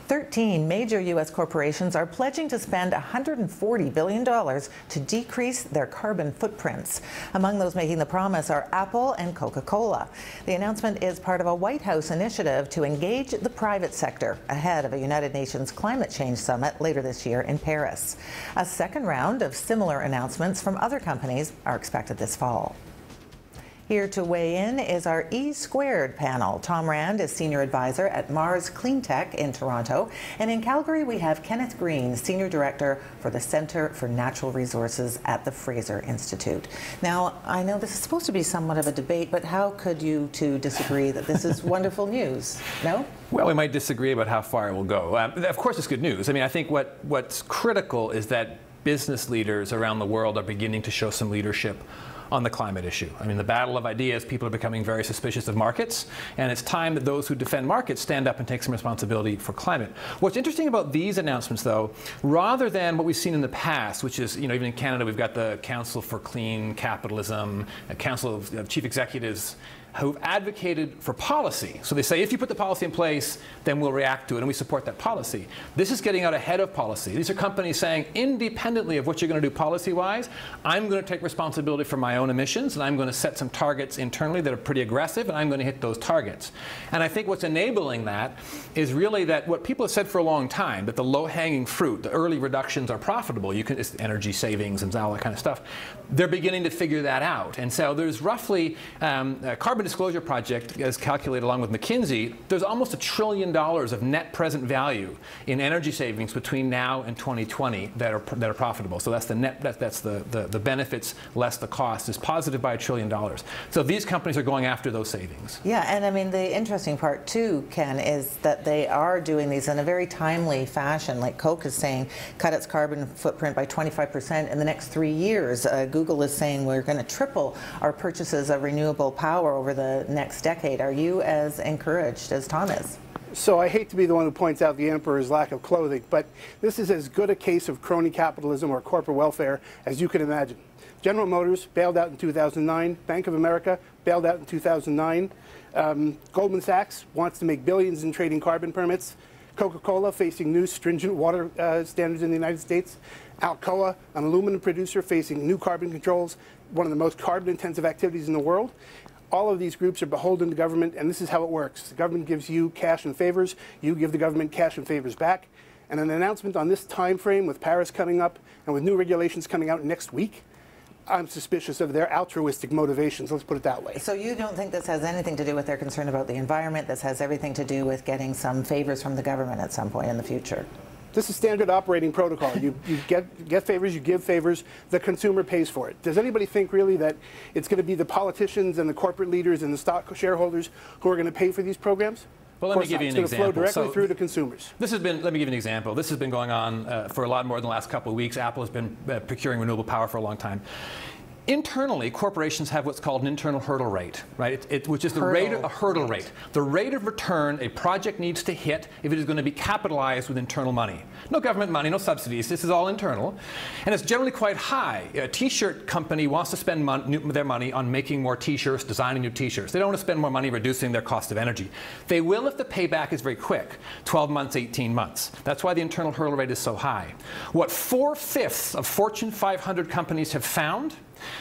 13 major U.S. corporations are pledging to spend $140 billion to decrease their carbon footprints. Among those making the promise are Apple and Coca-Cola. The announcement is part of a White House initiative to engage the private sector ahead of a United Nations climate change summit later this year in Paris. A second round of similar announcements from other companies are expected this fall. Here to weigh in is our E² panel. Tom Rand is Senior Advisor at Mars Cleantech in Toronto. And in Calgary, we have Kenneth Green, Senior Director for the Centre for Natural Resources at the Fraser Institute. Now, I know this is supposed to be somewhat of a debate, but how could you two disagree that this is wonderful news? No? Well, we might disagree about how far it will go. Of course, it's good news. I mean, I think what's critical is that business leaders around the world are beginning to show some leadership on the climate issue. I mean, the battle of ideas, people are becoming very suspicious of markets, and it's time that those who defend markets stand up and take some responsibility for climate. What's interesting about these announcements, though, rather than what we've seen in the past, which is, even in Canada, we've got the Council for Clean Capitalism, a council of chief executives who've advocated for policy. So they say, if you put the policy in place, then we'll react to it, and we support that policy. This is getting out ahead of policy. These are companies saying, independently of what you're going to do policy-wise, I'm going to take responsibility for my own emissions, and I'm going to set some targets internally that are pretty aggressive, and I'm going to hit those targets. And I think what's enabling that is really that what people have said for a long time, that the low-hanging fruit, the early reductions are profitable. It's energy savings and all that kind of stuff. They're beginning to figure that out. And so there's roughly Carbon Disclosure Project, as calculated along with McKinsey, there's almost $1 trillion of net present value in energy savings between now and 2020 that are profitable. So that's the net, that's the benefits less the cost is positive by $1 trillion. So these companies are going after those savings. Yeah, and I mean, the interesting part too, Ken, is that they are doing these in a very timely fashion. Like Coke is saying, cut its carbon footprint by 25% in the next 3 years. Google is saying we're going to triple our purchases of renewable power over the next decade. Are you as encouraged as Tom is? So I hate to be the one who points out the emperor's lack of clothing, but this is as good a case of crony capitalism or corporate welfare as you can imagine. General Motors bailed out in 2009. Bank of America bailed out in 2009. Goldman Sachs wants to make billions in trading carbon permits. Coca-Cola facing new stringent water standards in the United States. Alcoa, an aluminum producer, facing new carbon controls, one of the most carbon-intensive activities in the world. All of these groups are beholden to government, and this is how it works. The government gives you cash and favors. You give the government cash and favors back. And an announcement on this time frame with Paris coming up and with new regulations coming out next week, I'm suspicious of their altruistic motivations, let's put it that way. So you don't think this has anything to do with their concern about the environment? This has everything to do with getting some favors from the government at some point in the future? This is standard operating protocol. You get favors, you give favors, the consumer pays for it. Does anybody think really that it's going to be the politicians and the corporate leaders and the stock shareholders who are going to pay for these programs? Well, let me give you an example. It's going to flow directly through to consumers. Let me give you an example. This has been going on for a lot more than the last couple of weeks. Apple has been procuring renewable power for a long time. Internally, corporations have what's called an internal hurdle rate, right? Which is the hurdle rate. The rate of return a project needs to hit if it is going to be capitalized with internal money. No government money, no subsidies. This is all internal. And it's generally quite high. A T-shirt company wants to spend their money on making more T-shirts, designing new T-shirts. They don't want to spend more money reducing their cost of energy. They will if the payback is very quick, 12 months, 18 months. That's why the internal hurdle rate is so high. What 4/5 of Fortune 500 companies have found,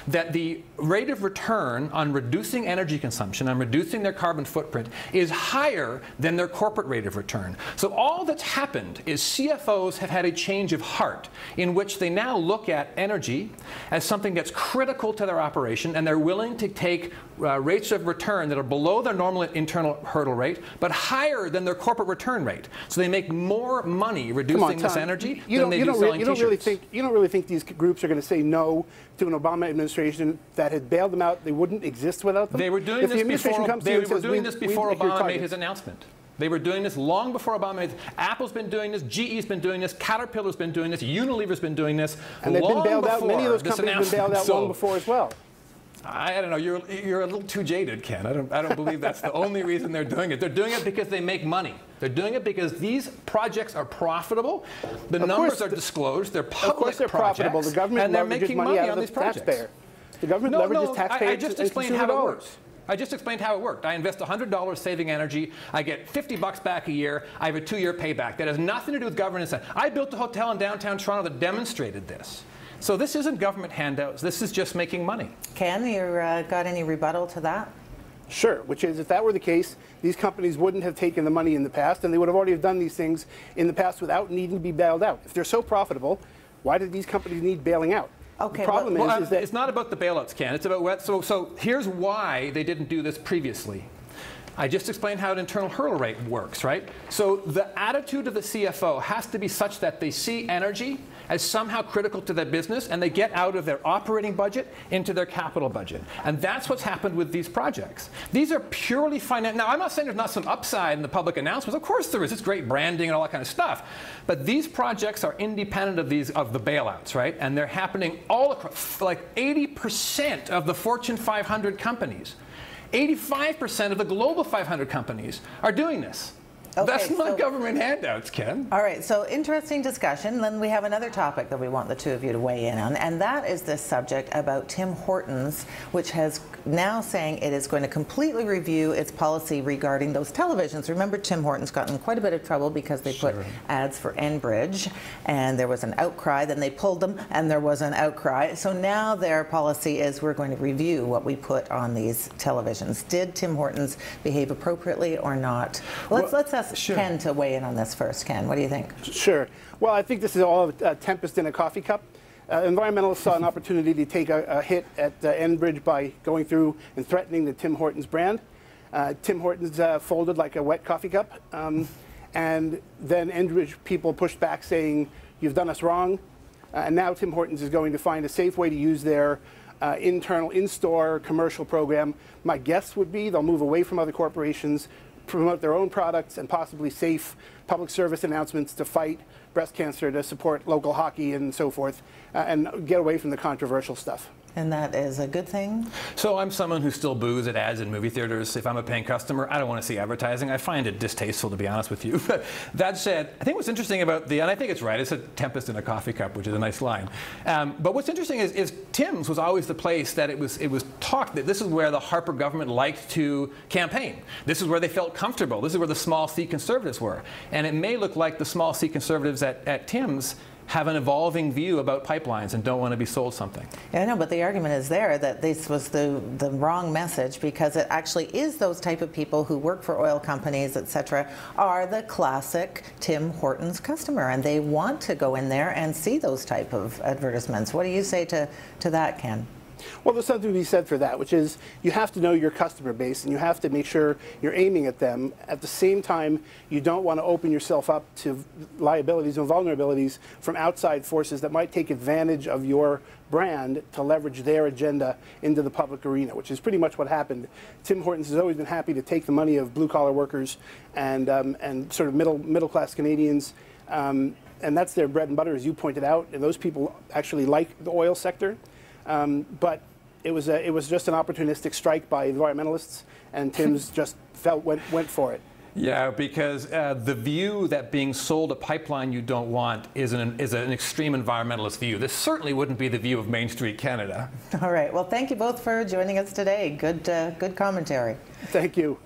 that the rate of return on reducing energy consumption, on reducing their carbon footprint, is higher than their corporate rate of return. So all that's happened is CFOs have had a change of heart in which they now look at energy as something that's critical to their operation, and they're willing to take rates of return that are below their normal internal hurdle rate, but higher than their corporate return rate. So they make more money reducing this energy than they do selling T-shirts. You don't really think these groups are going to say no to an Obama administration that had bailed them out? They wouldn't exist without them? They were doing this before Obama made his announcement. They were doing this long before Obama made it. Apple's been doing this, GE's been doing this, Caterpillar's been doing this, Unilever's been doing this. And they've been bailed out. Many of those companies have been bailed out long before as well. I don't know. You're a little too jaded, Ken. I don't believe that's the only reason they're doing it. They're doing it because they make money. They're doing it because these projects are profitable. The numbers are disclosed. They're public Of course they're profitable. The government and they're making money out on of these the projects. taxpayer. The government leverages taxpayers. I just explained how it works. I just explained how it worked. I invest $100 saving energy. I get $50 back a year. I have a 2-year payback. That has nothing to do with governance. I built a hotel in downtown Toronto that demonstrated this. So this isn't government handouts. This is just making money. Ken, you got any rebuttal to that? Sure, which is if that were the case, these companies wouldn't have taken the money in the past, and they would have already done these things in the past without needing to be bailed out. If they're so profitable, why did these companies need bailing out? Okay, the problem is that it's not about the bailouts, Ken. It's about what. So here's why they didn't do this previously. I just explained how an internal hurdle rate works, right? So the attitude of the CFO has to be such that they see energy as somehow critical to their business, and they get out of their operating budget into their capital budget. And that's what's happened with these projects. These are purely financial. Now, I'm not saying there's not some upside in the public announcements. Of course there is. It's great branding and all that kind of stuff. But these projects are independent of the bailouts, right? And they're happening all across, like 80% of the Fortune 500 companies. 85% of the global 500 companies are doing this. Okay, that's not government handouts, Ken. All right, so interesting discussion. Then we have another topic that we want the two of you to weigh in on, and that is this subject about Tim Hortons, which has now saying it is going to completely review its policy regarding those televisions. Remember, Tim Hortons got in quite a bit of trouble because they put ads for Enbridge, and there was an outcry. Then they pulled them, and there was an outcry. So now their policy is we're going to review what we put on these televisions. Did Tim Hortons behave appropriately or not? Let's ask Ken to weigh in on this first. Ken, what do you think? Sure. Well, I think this is all a tempest in a coffee cup. Environmentalists saw an opportunity to take a hit at Enbridge by going through and threatening the Tim Hortons brand. Tim Hortons folded like a wet coffee cup. And then Enbridge people pushed back saying, you've done us wrong. And now Tim Hortons is going to find a safe way to use their internal in-store commercial program. My guess would be they'll move away from other corporations, promote their own products, and possibly safe public service announcements to fight breast cancer, to support local hockey and so forth, and get away from the controversial stuff. And that is a good thing? So I'm someone who still boos at ads in movie theaters. If I'm a paying customer, I don't want to see advertising. I find it distasteful, to be honest with you. But that said, I think what's interesting about and I think it's right, it's a tempest in a coffee cup, which is a nice line. But what's interesting is Tim's was always the place that it was talked that this is where the Harper government liked to campaign. This is where they felt comfortable. This is where the small C conservatives were. And it may look like the small C conservatives at Tim's have an evolving view about pipelines and don't want to be sold something. Yeah, I know, but the argument is there that this was the wrong message, because it actually is those type of people who work for oil companies, etc., are the classic Tim Hortons customer, and they want to go in there and see those type of advertisements. What do you say to that, Ken? Well, there's something to be said for that, which is you have to know your customer base, and you have to make sure you're aiming at them. At the same time, you don't want to open yourself up to liabilities and vulnerabilities from outside forces that might take advantage of your brand to leverage their agenda into the public arena, which is pretty much what happened. Tim Hortons has always been happy to take the money of blue-collar workers and sort of middle-class Canadians, and that's their bread and butter, as you pointed out, and those people actually like the oil sector. But it was just an opportunistic strike by environmentalists, and Tim's just went for it. Yeah, because the view that being sold a pipeline you don't want is an extreme environmentalist view. This certainly wouldn't be the view of Main Street Canada. All right. Well, thank you both for joining us today. Good commentary. Thank you.